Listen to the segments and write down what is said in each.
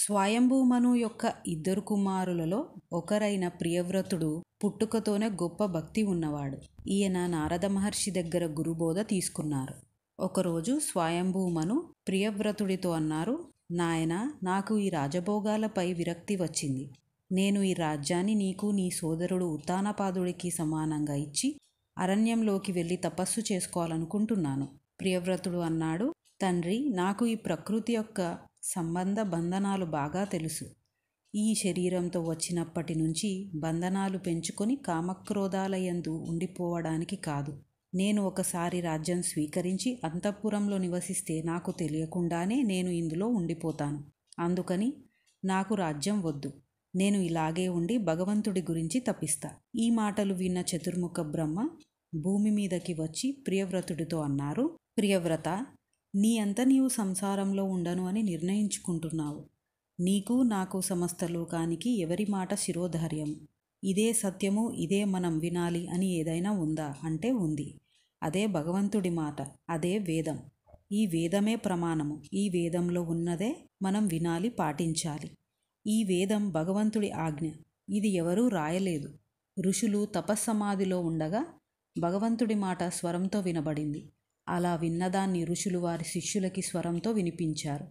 స్వయంభూమను యొక్క ఇద్దరు కుమారులలో ఒకరైన ప్రియవ్రతుడు పుట్టుకతోనే గొప్ప భక్తి ఉన్నవాడు. ఈయన నారద మహర్షి దగ్గర గురుబోధ తీసుకున్నారు. ఒకరోజు స్వయంభూమను ప్రియవ్రతుడితో అన్నారు, నాయనా, నాకు ఈ రాజభోగాలపై విరక్తి వచ్చింది. నేను ఈ రాజ్యాన్ని నీకు నీ సోదరుడు ఉత్తానపాదుడికి సమానంగా ఇచ్చి అరణ్యంలోకి వెళ్ళి తపస్సు చేసుకోవాలనుకుంటున్నాను. ప్రియవ్రతుడు అన్నాడు, తండ్రి, నాకు ఈ ప్రకృతి యొక్క సంబంధ బంధనాలు బాగా తెలుసు. ఈ శరీరంతో వచ్చినప్పటి నుంచి బంధనాలు పెంచుకొని కామక్రోధాలయందు ఉండిపోవడానికి కాదు. నేను ఒకసారి రాజ్యం స్వీకరించి అంతఃపురంలో నివసిస్తే నాకు తెలియకుండానే నేను ఇందులో ఉండిపోతాను. అందుకని నాకు రాజ్యం వద్దు. నేను ఇలాగే ఉండి భగవంతుడి గురించి తపిస్తా. ఈ మాటలు విన్న చతుర్ముఖ బ్రహ్మ భూమి మీదకి వచ్చి ప్రియవ్రతుడితో అన్నారు, ప్రియవ్రత, నీ అంత నీవు సంసారంలో ఉండను అని నిర్ణయించుకుంటున్నావు. నీకు నాకు సమస్త లోకానికి ఎవరి మాట శిరోధార్యం. ఇదే సత్యము, ఇదే మనం వినాలి అని ఏదైనా ఉందా అంటే ఉంది. అదే భగవంతుడి మాట, అదే వేదం. ఈ వేదమే ప్రమాణము. ఈ వేదంలో ఉన్నదే మనం వినాలి, పాటించాలి. ఈ వేదం భగవంతుడి ఆజ్ఞ. ఇది ఎవరూ రాయలేదు. ఋషులు తపస్సమాధిలో ఉండగా భగవంతుడి మాట స్వరంతో వినబడింది. అలా విన్నదాన్ని ఋషులు వారి శిష్యులకి స్వరంతో వినిపించారు.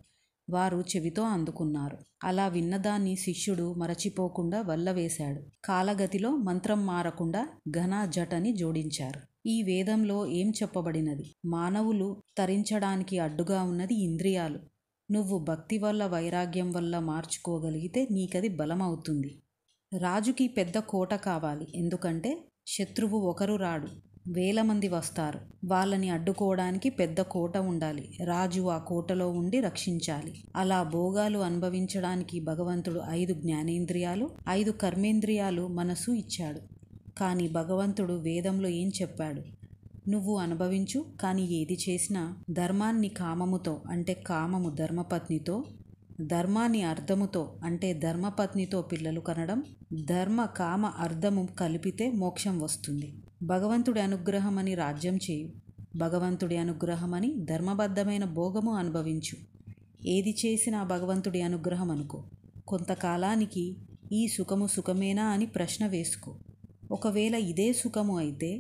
వారు చెవితో అందుకున్నారు. అలా విన్నదాన్ని శిష్యుడు మరచిపోకుండా వల్లవేశాడు. కాలగతిలో మంత్రం మారకుండా ఘన జటని జోడించారు. ఈ వేదంలో ఏం చెప్పబడినది? మానవులు తరించడానికి అడ్డుగా ఉన్నది ఇంద్రియాలు. నువ్వు భక్తి వల్ల, వైరాగ్యం వల్ల మార్చుకోగలిగితే నీకది బలమవుతుంది. రాజుకి పెద్ద కోట కావాలి. ఎందుకంటే శత్రువు ఒకరు రాడు, 1000 మంది వస్తారు. వాళ్ళని అడ్డుకోవడానికి పెద్ద కోట ఉండాలి. రాజు ఆ కోటలో ఉండి రక్షించాలి. అలా భోగాలు అనుభవించడానికి భగవంతుడు 5 జ్ఞానేంద్రియాలు, 5 కర్మేంద్రియాలు, మనసు ఇచ్చాడు. కానీ భగవంతుడు వేదంలో ఏం చెప్పాడు? నువ్వు అనుభవించు, కానీ ఏది చేసినా ధర్మాన్ని కామముతో అంటే కామము ధర్మపత్నితో, ధర్మాన్ని అర్థముతో అంటే ధర్మపత్నితో పిల్లలు కనడం, ధర్మ కామ అర్థము కలిపితే మోక్షం వస్తుంది. భగవంతుడి అనుగ్రహమని రాజ్యం చేయు. భగవంతుడి అనుగ్రహమని ధర్మబద్ధమైన భోగము అనుభవించు. ఏది చేసినా భగవంతుడి అనుగ్రహం అనుకో. కొంతకాలానికి ఈ సుఖము సుఖమేనా అని ప్రశ్న వేసుకో. ఒకవేళ ఇదే సుఖము అయితే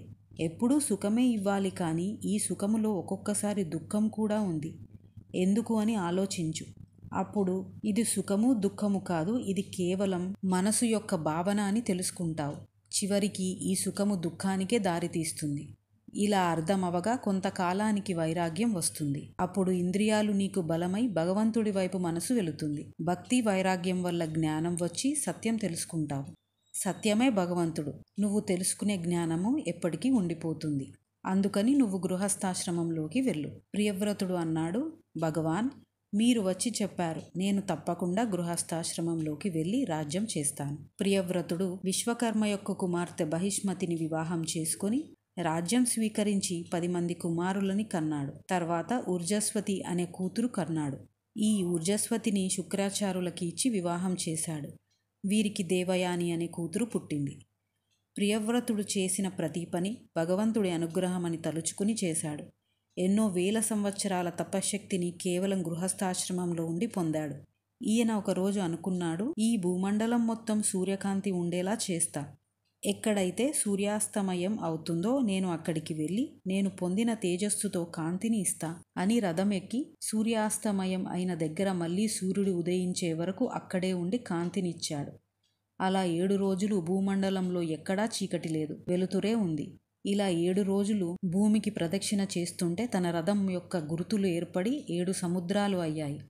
ఎప్పుడూ సుఖమే ఇవ్వాలి, కానీ ఈ సుఖములో ఒక్కొక్కసారి దుఃఖం కూడా ఉంది. ఎందుకు అని ఆలోచించు. అప్పుడు ఇది సుఖము దుఃఖము కాదు, ఇది కేవలం మనసు యొక్క భావన అని తెలుసుకుంటావు. చివరికి ఈ సుఖము దుఃఖానికే దారితీస్తుంది. ఇలా అర్థమవగా కొంతకాలానికి వైరాగ్యం వస్తుంది. అప్పుడు ఇంద్రియాలు నీకు బలమై భగవంతుడి వైపు మనసు వెళుతుంది. భక్తి వైరాగ్యం వల్ల జ్ఞానం వచ్చి సత్యం తెలుసుకుంటావు. సత్యమే భగవంతుడు. నువ్వు తెలుసుకునే జ్ఞానము ఎప్పటికీ ఉండిపోతుంది. అందుకని నువ్వు గృహస్థాశ్రమంలోకి వెళ్ళు. ప్రియవ్రతుడు అన్నాడు, భగవాన్, మీరు వచ్చి చెప్పారు. నేను తప్పకుండా గృహస్థాశ్రమంలోకి వెళ్ళి రాజ్యం చేస్తాను. ప్రియవ్రతుడు విశ్వకర్మ యొక్క కుమార్తె బహిష్మతిని వివాహం చేసుకొని రాజ్యం స్వీకరించి 10 మంది కుమారులని కన్నాడు. తర్వాత ఊర్జస్వతి అనే కూతురు కన్నాడు. ఈ ఊర్జస్వతిని శుక్రాచార్యులకి ఇచ్చి వివాహం చేశాడు. వీరికి దేవయాని అనే కూతురు పుట్టింది. ప్రియవ్రతుడు చేసిన ప్రతి పని భగవంతుడి అనుగ్రహమని తలుచుకుని చేశాడు. ఎన్నో 1000 సంవత్సరాల తపశ్శక్తిని కేవలం గృహస్థాశ్రమంలో ఉండి పొందాడు. ఈయన ఒకరోజు అనుకున్నాడు, ఈ భూమండలం మొత్తం సూర్యకాంతి ఉండేలా చేస్తా. ఎక్కడైతే సూర్యాస్తమయం అవుతుందో నేను అక్కడికి వెళ్ళి నేను పొందిన తేజస్సుతో కాంతిని ఇస్తా అని రథం ఎక్కి సూర్యాస్తమయం అయిన దగ్గర మళ్ళీ సూర్యుడు ఉదయించే వరకు అక్కడే ఉండి కాంతినిచ్చాడు. అలా 7 రోజులు భూమండలంలో ఎక్కడా చీకటి లేదు, వెలుతురే ఉంది. ఇలా 7 రోజులు భూమికి ప్రదక్షిణ చేస్తుంటే తన రథం యొక్క గుర్తులు ఏర్పడి 7 సముద్రాలు అయ్యాయి.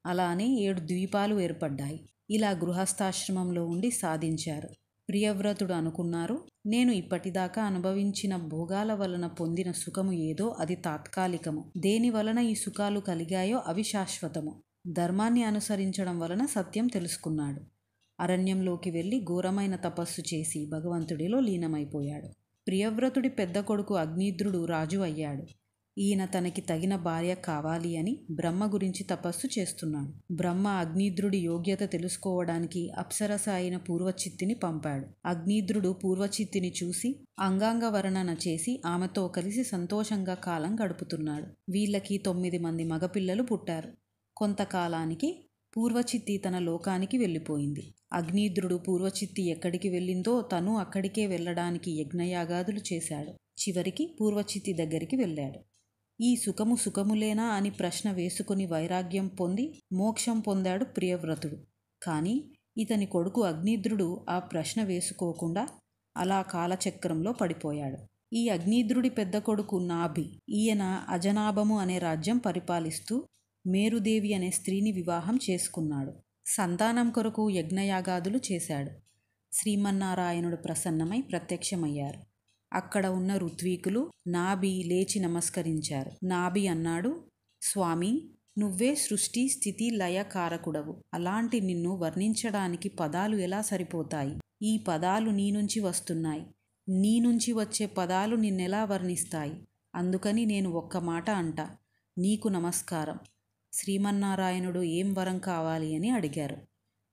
అలానే 7 ద్వీపాలు ఏర్పడ్డాయి. ఇలా గృహస్థాశ్రమంలో ఉండి సాధించారు. ప్రియవ్రతుడు అనుకున్నారు, నేను ఇప్పటిదాకా అనుభవించిన భోగాల వలన పొందిన సుఖము ఏదో అది తాత్కాలికము. దేని వలన ఈ సుఖాలు కలిగాయో అవి శాశ్వతము. ధర్మాన్ని అనుసరించడం వలన సత్యం తెలుసుకున్నాడు. అరణ్యంలోకి వెళ్ళి ఘోరమైన తపస్సు చేసి భగవంతుడిలో లీనమైపోయాడు. ప్రియవ్రతుడి పెద్ద కొడుకు అగ్నిద్రుడు రాజు అయ్యాడు. ఈయన తనకి తగిన భార్య కావాలి అని బ్రహ్మ గురించి తపస్సు చేస్తున్నాడు. బ్రహ్మ అగ్నిద్రుడి యోగ్యత తెలుసుకోవడానికి అప్సరస అయిన పూర్వచిత్తిని పంపాడు. అగ్నిద్రుడు పూర్వచిత్తిని చూసి అంగాంగ వర్ణన చేసి ఆమెతో కలిసి సంతోషంగా కాలం గడుపుతున్నాడు. వీళ్ళకి 9 మంది మగపిల్లలు పుట్టారు. కొంతకాలానికి పూర్వచిత్తి తన లోకానికి వెళ్ళిపోయింది. అగ్నిద్రుడు పూర్వచిత్తి ఎక్కడికి వెళ్ళిందో తను అక్కడికే వెళ్ళడానికి యజ్ఞయాగాదులు చేశాడు. చివరికి పూర్వచిత్తి దగ్గరికి వెళ్ళాడు. ఈ సుఖము సుఖములేనా అని ప్రశ్న వేసుకుని వైరాగ్యం పొంది మోక్షం పొందాడు ప్రియవ్రతుడు. కానీ ఇతని కొడుకు అగ్నిద్రుడు ఆ ప్రశ్న వేసుకోకుండా అలా కాలచక్రంలో పడిపోయాడు. ఈ అగ్నిద్రుడి పెద్ద కొడుకు నాభి. ఈయన అజనాభము అనే రాజ్యం పరిపాలిస్తూ మేరుదేవి అనే స్త్రీని వివాహం చేసుకున్నాడు. సంతానం కొరకు యజ్ఞయాగాదులు చేశాడు. శ్రీమన్నారాయణుడు ప్రసన్నమై ప్రత్యక్షమయ్యారు. అక్కడ ఉన్న ఋత్వీకులు నాభి లేచి నమస్కరించారు. నాభి అన్నాడు, స్వామి, నువ్వే సృష్టి స్థితి లయ కారకుడవు. అలాంటి నిన్ను వర్ణించడానికి పదాలు ఎలా సరిపోతాయి? ఈ పదాలు నీ నుంచి వస్తున్నాయి. నీ నుంచి వచ్చే పదాలు నిన్నెలా వర్ణిస్తాయి? అందుకని నేను ఒక్క మాట అంటా, నీకు నమస్కారం. శ్రీమన్నారాయణుడు ఏం వరం కావాలి అని అడిగారు.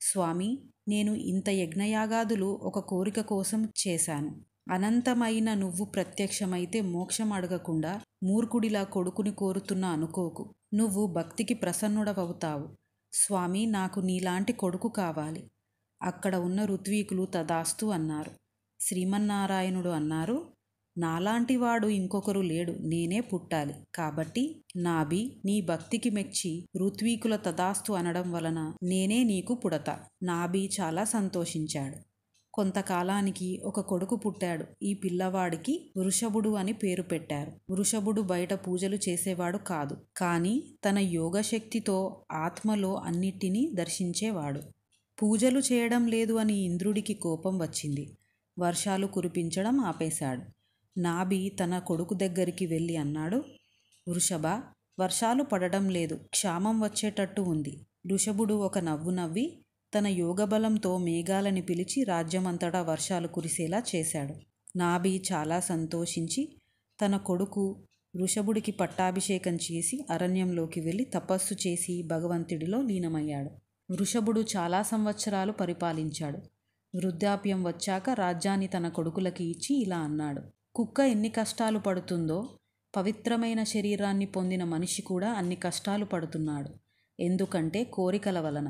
స్వామి, నేను ఇంత యజ్ఞయాగాదులు ఒక కోరిక కోసం చేశాను. అనంతమైన నువ్వు ప్రత్యక్షమైతే మోక్షం అడగకుండా మూర్ఖుడిలా కొడుకుని కోరుతున్నా అనుకోకు. నువ్వు భక్తికి ప్రసన్నుడవవుతావు. స్వామి, నాకు నీలాంటి కొడుకు కావాలి. అక్కడ ఉన్న ఋత్వీకులు తదాస్తు అన్నారు. శ్రీమన్నారాయణుడు అన్నారు, నాలాంటివాడు ఇంకొకరు లేడు, నేనే పుట్టాలి. కాబట్టి నాభి, నీ భక్తికి మెచ్చి ఋత్వీకుల తదాస్తు అనడం వలన నేనే నీకు పుడతా. నాభి చాలా సంతోషించాడు. కొంతకాలానికి ఒక కొడుకు పుట్టాడు. ఈ పిల్లవాడికి వృషభుడు అని పేరు పెట్టారు. వృషభుడు బయట పూజలు చేసేవాడు కాదు, కానీ తన యోగశక్తితో ఆత్మలో అన్నిటినీ దర్శించేవాడు. పూజలు చేయడం లేదు అని ఇంద్రుడికి కోపం వచ్చింది. వర్షాలు కురిపించడం ఆపేశాడు. నాభి తన కొడుకు దగ్గరికి వెళ్ళి అన్నాడు, వృషభ, వర్షాలు పడడం లేదు, క్షామం వచ్చేటట్టు ఉంది. వృషభుడు ఒక నవ్వు నవ్వి తన యోగబలంతో మేఘాలని పిలిచి రాజ్యమంతటా వర్షాలు కురిసేలా చేశాడు. నాభి చాలా సంతోషించి తన కొడుకు వృషభుడికి పట్టాభిషేకం చేసి అరణ్యంలోకి వెళ్ళి తపస్సు చేసి భగవంతుడిలో లీనమయ్యాడు. వృషభుడు చాలా సంవత్సరాలు పరిపాలించాడు. వృద్ధాప్యం వచ్చాక రాజ్యాన్ని తన కొడుకులకి ఇచ్చి ఇలా అన్నాడు, కుక్క ఎన్ని కష్టాలు పడుతుందో పవిత్రమైన శరీరాన్ని పొందిన మనిషి కూడా అన్ని కష్టాలు పడుతున్నాడు. ఎందుకంటే కోరికల వలన.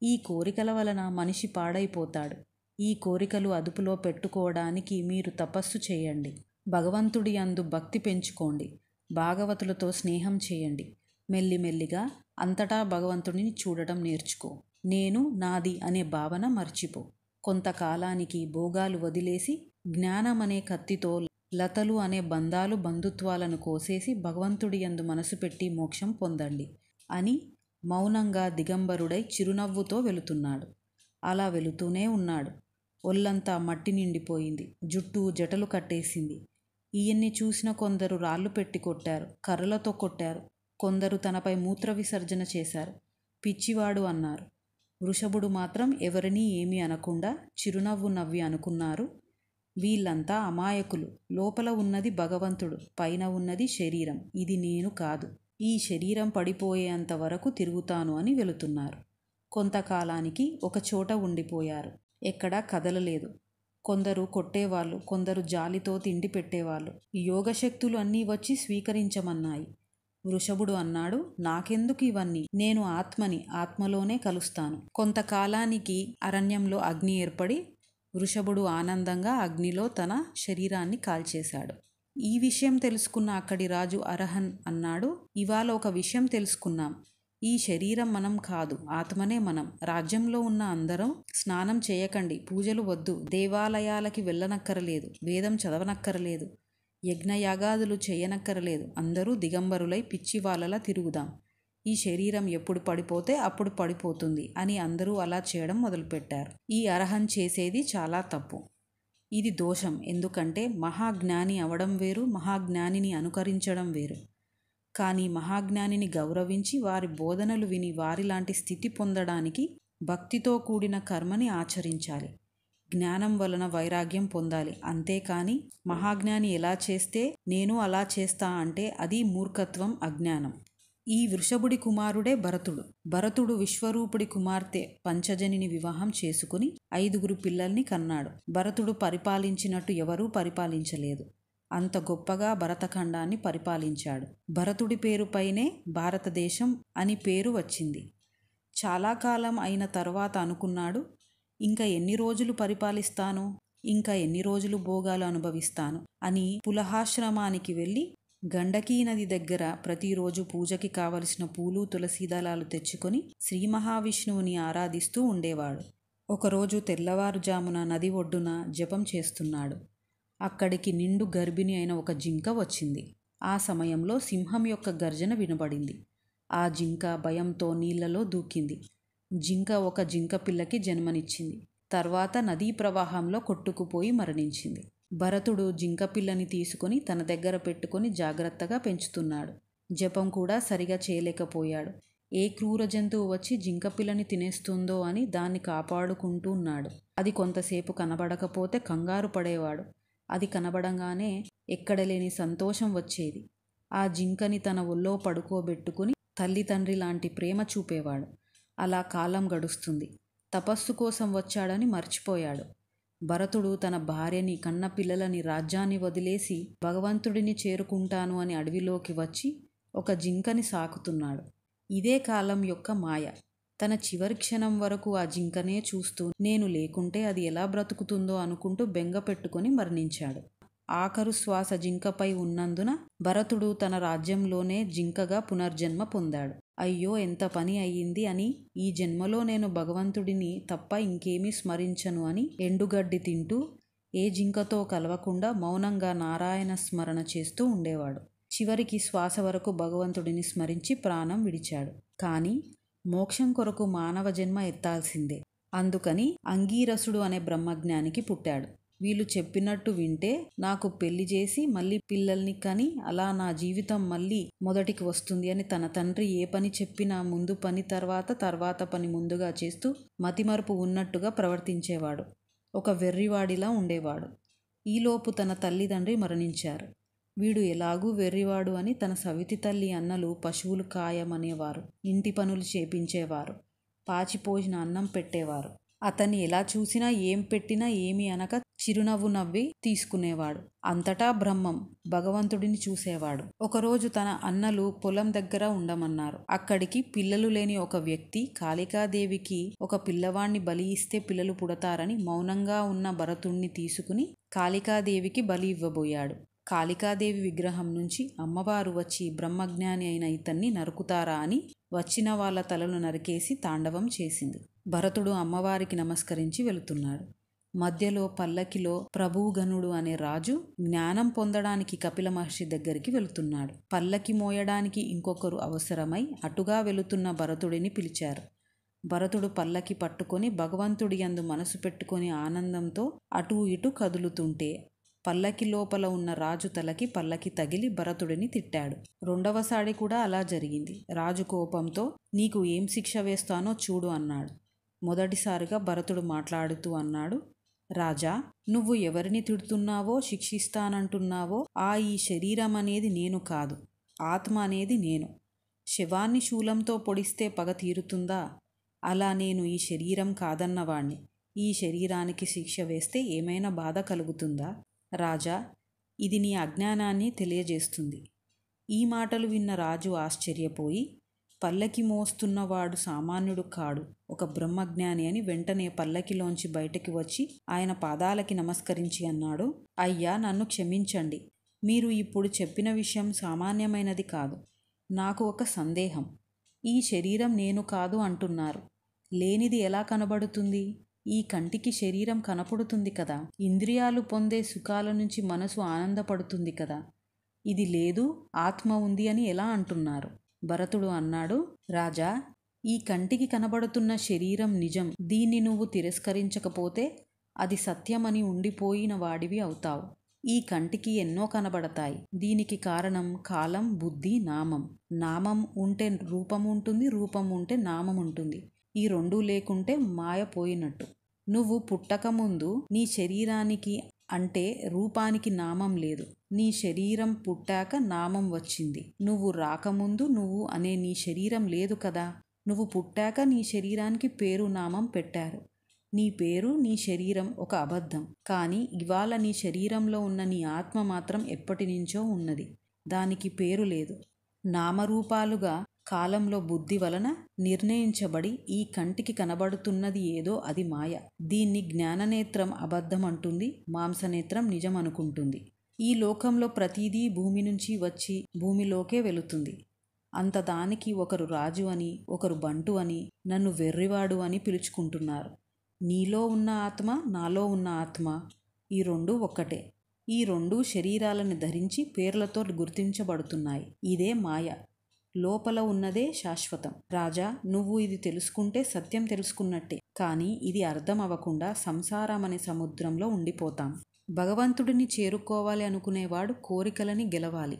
ఈ కోరికల వలన మనిషి పాడైపోతాడు. ఈ కోరికలు అదుపులో పెట్టుకోవడానికి మీరు తపస్సు చేయండి. భగవంతుడి యందు భక్తి పెంచుకోండి. భాగవతులతో స్నేహం చేయండి. మెల్లిమెల్లిగా అంతటా భగవంతుడిని చూడటం నేర్చుకో. నేను, నాది అనే భావన మర్చిపో. కొంతకాలానికి భోగాలు వదిలేసి జ్ఞానం అనే కత్తితో లతలు అనే బంధాలు బంధుత్వాలను కోసేసి భగవంతుడి యందు మనసు పెట్టి మోక్షం పొందండి అని మౌనంగా దిగంబరుడై చిరునవ్వుతో వెళుతున్నాడు. అలా వెళుతూనే ఉన్నాడు. ఒళ్ళంతా మట్టి నిండిపోయింది. జుట్టు జటలు కట్టేసింది. ఈయన్ని చూసిన కొందరు రాళ్ళు పెట్టి కొట్టారు, కర్రలతో కొట్టారు. కొందరు తనపై మూత్ర విసర్జన చేశారు. పిచ్చివాడు అన్నారు. వృషభుడు మాత్రం ఎవరినీ ఏమీ అనకుండా చిరునవ్వు నవ్వి అనుకున్నారు, వీళ్ళంతా అమాయకులు. లోపల ఉన్నది భగవంతుడు, పైన ఉన్నది శరీరం. ఇది నేను కాదు. ఈ శరీరం పడిపోయేంత వరకు తిరుగుతాను అని వెళుతున్నారు. కొంతకాలానికి ఒక చోట ఉండిపోయారు. ఎక్కడా కదలలేదు. కొందరు కొట్టేవాళ్ళు, కొందరు జాలితో తిండి పెట్టేవాళ్ళు. యోగశక్తులు అన్నీ వచ్చి స్వీకరించమన్నాయి. వృషభుడు అన్నాడు, నాకెందుకు ఇవన్నీ? నేను ఆత్మని, ఆత్మలోనే కలుస్తాను. కొంతకాలానికి అరణ్యంలో అగ్ని ఏర్పడి వృషభుడు ఆనందంగా అగ్నిలో తన శరీరాన్ని కాల్చేశాడు. ఈ విషయం తెలుసుకున్న అక్కడి రాజు అరహన్ అన్నాడు, ఇవాళ ఒక విషయం తెలుసుకున్నాం. ఈ శరీరం మనం కాదు, ఆత్మనే మనం. రాజ్యంలో ఉన్న అందరం స్నానం చేయకండి, పూజలు వద్దు, దేవాలయాలకి వెళ్ళనక్కరలేదు, వేదం చదవనక్కరలేదు, యజ్ఞయాగాదులు చేయనక్కరలేదు. అందరూ దిగంబరులై పిచ్చి వాళ్ళలా తిరుగుదాం. ఈ శరీరం ఎప్పుడు పడిపోతే అప్పుడు పడిపోతుంది అని అందరూ అలా చేయడం మొదలుపెట్టారు. ఈ అరహన్ చేసేది చాలా తప్పు. ఇది దోషం. ఎందుకంటే మహాజ్ఞాని అవడం వేరు, మహాజ్ఞానిని అనుకరించడం వేరు. కానీ మహాజ్ఞానిని గౌరవించి వారి బోధనలు విని వారిలాంటి స్థితి పొందడానికి భక్తితో కూడిన కర్మని ఆచరించాలి. జ్ఞానం వలన వైరాగ్యం పొందాలి. అంతేకాని మహాజ్ఞాని ఎలా చేస్తే నేను అలా చేస్తా అంటే అది మూర్ఖత్వం, అజ్ఞానం. ఈ వృషభుడి కుమారుడే భరతుడు. భరతుడు విశ్వరూపుడి కుమార్తె పంచజనిని వివాహం చేసుకుని 5 పిల్లల్ని కన్నాడు. భరతుడు పరిపాలించినట్టు ఎవరూ పరిపాలించలేదు. అంత గొప్పగా భరతఖండాన్ని పరిపాలించాడు. భరతుడి పేరుపైనే భారతదేశం అని పేరు వచ్చింది. చాలా కాలం అయిన తర్వాత అనుకున్నాడు, ఇంకా ఎన్ని రోజులు పరిపాలిస్తాను, ఇంకా ఎన్ని రోజులు భోగాలు అనుభవిస్తాను అని పులహాశ్రమానికి వెళ్ళి గండకీ నది దగ్గర ప్రతిరోజు పూజకి కావలసిన పూలు తులసి దళాలు తెచ్చుకొని శ్రీ మహావిష్ణువుని ఆరాధిస్తూ ఉండేవాడు. ఒకరోజు తెల్లవారుజామున నది ఒడ్డున జపం చేస్తున్నాడు. అక్కడికి నిండు గర్భిణి అయిన ఒక జింక వచ్చింది. ఆ సమయంలో సింహం యొక్క గర్జన వినబడింది. ఆ జింక భయంతో నీళ్లలో దూకింది. జింక ఒక జింక పిల్లకి జన్మనిచ్చింది. తర్వాత నదీ ప్రవాహంలో కొట్టుకుపోయి మరణించింది. భరతుడు జింక పిల్లని తీసుకొని తన దగ్గర పెట్టుకొని జాగ్రత్తగా పెంచుతున్నాడు. జపం కూడా సరిగా చేయలేకపోయాడు. ఏ క్రూర జంతువు వచ్చి జింక పిల్లని తినేస్తుందో అని దాన్ని కాపాడుకుంటూ ఉన్నాడు. అది కొంతసేపు కనబడకపోతే కంగారు పడేవాడు. అది కనబడంగానే ఎక్కడలేని సంతోషం వచ్చేది. ఆ జింకని తన ఒళ్ళో పడుకోబెట్టుకుని తల్లి తండ్రి లాంటి ప్రేమ చూపేవాడు. అలా కాలం గడుస్తుంది. తపస్సు కోసం వచ్చాడని మర్చిపోయాడు. భరతుడు తన భార్యని కన్న పిల్లలని రాజ్యాన్ని వదిలేసి భగవంతుడిని చేరుకుంటాను అని అడవిలోకి వచ్చి ఒక జింకని సాకుతున్నాడు. ఇదే కాలం యొక్క మాయ. తన చివరి క్షణం వరకు ఆ జింకనే చూస్తూ నేను లేకుంటే అది ఎలా బ్రతుకుతుందో అనుకుంటూ బెంగ పెట్టుకొని మరణించాడు. ఆఖరు శ్వాస జింకపై ఉన్నందున భరతుడు తన రాజ్యంలోనే జింకగా పునర్జన్మ పొందాడు. అయ్యో ఎంత పని అయ్యింది అని, ఈ జన్మలో నేను భగవంతుడిని తప్ప ఇంకేమీ స్మరించను అని ఎండుగడ్డి తింటూ ఏ జింకతో కలవకుండా మౌనంగా నారాయణ స్మరణ చేస్తూ ఉండేవాడు. చివరికి శ్వాస వరకు భగవంతుడిని స్మరించి ప్రాణం విడిచాడు. కానీ మోక్షం కొరకు మానవ జన్మ ఎత్తాల్సిందే. అందుకని అంగీరసుడు అనే బ్రహ్మజ్ఞానికి పుట్టాడు. వీళ్ళు చెప్పినట్టు వింటే నాకు పెళ్లి చేసి మళ్ళీ పిల్లల్ని కని అలా నా జీవితం మళ్ళీ మొదటికి వస్తుంది అని తన తండ్రి ఏ పని చెప్పినా ముందు పని తర్వాత పని ముందుగా చేస్తూ మతిమరుపు ఉన్నట్టుగా ప్రవర్తించేవాడు. ఒక వెర్రివాడిలా ఉండేవాడు. ఈలోపు తన తల్లిదండ్రి మరణించారు. వీడు ఎలాగూ వెర్రివాడు అని తన సవితి తల్లి అన్నలు పశువులు కాయమనేవారు, ఇంటి పనులు చేపించేవారు, పాచిపోసిన అన్నం పెట్టేవారు. అతన్ని ఎలా చూసినా ఏం పెట్టినా ఏమీ అనక చిరునవ్వు నవ్వి తీసుకునేవాడు. అంతటా బ్రహ్మం, భగవంతుడిని చూసేవాడు. ఒకరోజు తన అన్నలు పొలం దగ్గర ఉండమన్నారు. అక్కడికి పిల్లలు లేని ఒక వ్యక్తి కాళికాదేవికి ఒక పిల్లవాణ్ణి బలి ఇస్తే పిల్లలు పుడతారని మౌనంగా ఉన్న భరతుణ్ణి తీసుకుని కాళికాదేవికి బలి ఇవ్వబోయాడు. కాళికాదేవి విగ్రహం నుంచి అమ్మవారు వచ్చి బ్రహ్మజ్ఞాని అయిన ఇతన్ని నరుకుతారా అని వచ్చిన వాళ్ళ తలలు నరికేసి తాండవం చేసింది. భరతుడు అమ్మవారికి నమస్కరించి వెళుతున్నాడు. మధ్యలో పల్లకిలో ప్రభుగనుడు అనే రాజు జ్ఞానం పొందడానికి కపిల మహర్షి దగ్గరికి వెళుతున్నాడు. పల్లకి మోయడానికి ఇంకొకరు అవసరమై అటుగా వెళుతున్న భరతుడిని పిలిచారు. భరతుడు పల్లకి పట్టుకొని భగవంతుడి యందు మనసు పెట్టుకొని ఆనందంతో అటూ ఇటూ కదులుతుంటే పల్లకి లోపల ఉన్న రాజు తలకి పల్లకి తగిలి భరతుడిని తిట్టాడు. రెండవసారి కూడా అలా జరిగింది. రాజు కోపంతో నీకు ఏం శిక్ష వేస్తానో చూడు అన్నాడు. మొదటిసారిగా భరతుడు మాట్లాడుతూ అన్నాడు, రాజా, నువ్వు ఎవరిని తిడుతున్నావో శిక్షిస్తానంటున్నావో ఈ శరీరం అనేది నేను కాదు, ఆత్మ అనేది నేను. శవాన్ని శూలంతో పొడిస్తే పగ తీరుతుందా? అలా నేను ఈ శరీరం కాదన్నవాణ్ణి. ఈ శరీరానికి శిక్ష వేస్తే ఏమైనా బాధ కలుగుతుందా? రాజా, ఇది నీ అజ్ఞానాన్ని తెలియజేస్తుంది. ఈ మాటలు విన్న రాజు ఆశ్చర్యపోయి పల్లకి మోస్తున్నవాడు సామాన్యుడు కాడు, ఒక బ్రహ్మజ్ఞాని అని వెంటనే పల్లకిలోంచి బయటకి వచ్చి ఆయన పాదాలకి నమస్కరించి అన్నాడు, అయ్యా, నన్ను క్షమించండి. మీరు ఇప్పుడు చెప్పిన విషయం సామాన్యమైనది కాదు. నాకు ఒక సందేహం. ఈ శరీరం నేను కాదు అంటున్నారు. లేనిది ఎలా కనబడుతుంది? ఈ కంటికి శరీరం కనపడుతుంది కదా. ఇంద్రియాలు పొందే సుఖాల నుంచి మనసు ఆనందపడుతుంది కదా. ఇది లేదు, ఆత్మ ఉంది అని ఎలా అంటున్నారు? భరతుడు అన్నాడు, రాజా, ఈ కంటికి కనబడుతున్న శరీరం నిజం. దీన్ని నువ్వు తిరస్కరించకపోతే అది సత్యమని ఉండిపోయిన వాడివి అవుతావు. ఈ కంటికి ఎన్నో కనబడతాయి. దీనికి కారణం కాలం, బుద్ధి, నామం. నామం ఉంటే రూపం ఉంటుంది, రూపం ఉంటే నామం ఉంటుంది. ఈ రెండూ లేకుంటే మాయ పోయినట్టు. నువ్వు పుట్టకముందు నీ శరీరానికి అంటే రూపానికి నామం లేదు. నీ శరీరం పుట్టాక నామం వచ్చింది. నువ్వు రాకముందు నువ్వు అనే నీ శరీరం లేదు కదా. నువ్వు పుట్టాక నీ శరీరానికి పేరు నామం పెట్టారు. నీ పేరు, నీ శరీరం ఒక అబద్ధం. కానీ ఇవాళ నీ శరీరంలో ఉన్న నీ ఆత్మ మాత్రం ఎప్పటి నుంచో ఉన్నది. దానికి పేరు లేదు. నామరూపాలుగా కాలంలో బుద్ధి వలన నిర్ణయించబడి ఈ కంటికి కనబడుతున్నది ఏదో అది మాయ. దీన్ని జ్ఞాననేత్రం అబద్ధమంటుంది, మాంసనేత్రం నిజం అనుకుంటుంది. ఈ లోకంలో ప్రతిదీ భూమి నుంచి వచ్చి భూమిలోకే వెళుతుంది. అంతదానికి ఒకరు రాజు అని, ఒకరు బంటు అని, నన్ను వెర్రివాడు అని పిలుచుకుంటున్నారు. నీలో ఉన్న ఆత్మ, నాలో ఉన్న ఆత్మ, ఈ రెండూ ఒక్కటే. ఈ రెండూ శరీరాలను ధరించి పేర్లతో గుర్తించబడుతున్నాయి. ఇదే మాయ. లోపల ఉన్నదే శాశ్వతం. రాజా, నువ్వు ఇది తెలుసుకుంటే సత్యం తెలుసుకున్నట్టే. కానీ ఇది అర్థం అవ్వకుండా సంసారం అనే సముద్రంలో ఉండిపోతాం. భగవంతుడిని చేరుకోవాలి అనుకునేవాడు కోరికలని గెలవాలి.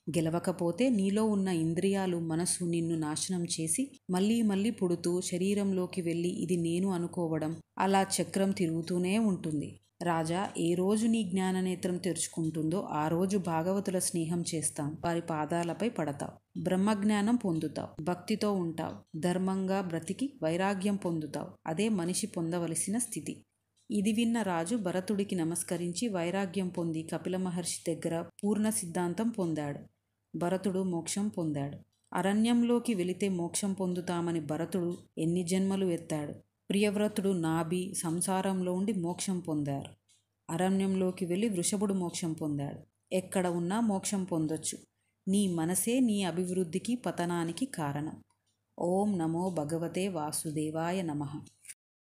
గెలవకపోతే నీలో ఉన్న ఇంద్రియాలు, మనసు నిన్ను నాశనం చేసి మళ్ళీ మళ్ళీ పుడుతూ శరీరంలోకి వెళ్ళి ఇది నేను అనుకోవడం, అలా చక్రం తిరుగుతూనే ఉంటుంది. రాజా, ఏ రోజు నీ జ్ఞాననేత్రం తెరుచుకుంటుందో ఆ రోజు భాగవతుల స్నేహం చేస్తాం, వారి పాదాలపై పడతావు, బ్రహ్మజ్ఞానం పొందుతావు, భక్తితో ఉంటావు, ధర్మంగా బ్రతికి వైరాగ్యం పొందుతావు. అదే మనిషి పొందవలసిన స్థితి. ఇది విన్న రాజు భరతుడికి నమస్కరించి వైరాగ్యం పొంది కపిల మహర్షి దగ్గర పూర్ణ సిద్ధాంతం పొందాడు. భరతుడు మోక్షం పొందాడు. అరణ్యంలోకి వెళితే మోక్షం పొందుతామని భరతుడు ఎన్ని జన్మలు ఎత్తాడు. ప్రియవ్రతుడు నాభి సంసారంలో ఉండి మోక్షం పొందారు. అరణ్యంలోకి వెళ్ళి వృషభుడు మోక్షం పొందాడు. ఎక్కడ ఉన్నా మోక్షం పొందొచ్చు. నీ మనసే నీ అభివృద్ధికి పతనానికి కారణం. ఓం నమో భగవతే వాసుదేవాయ నమః.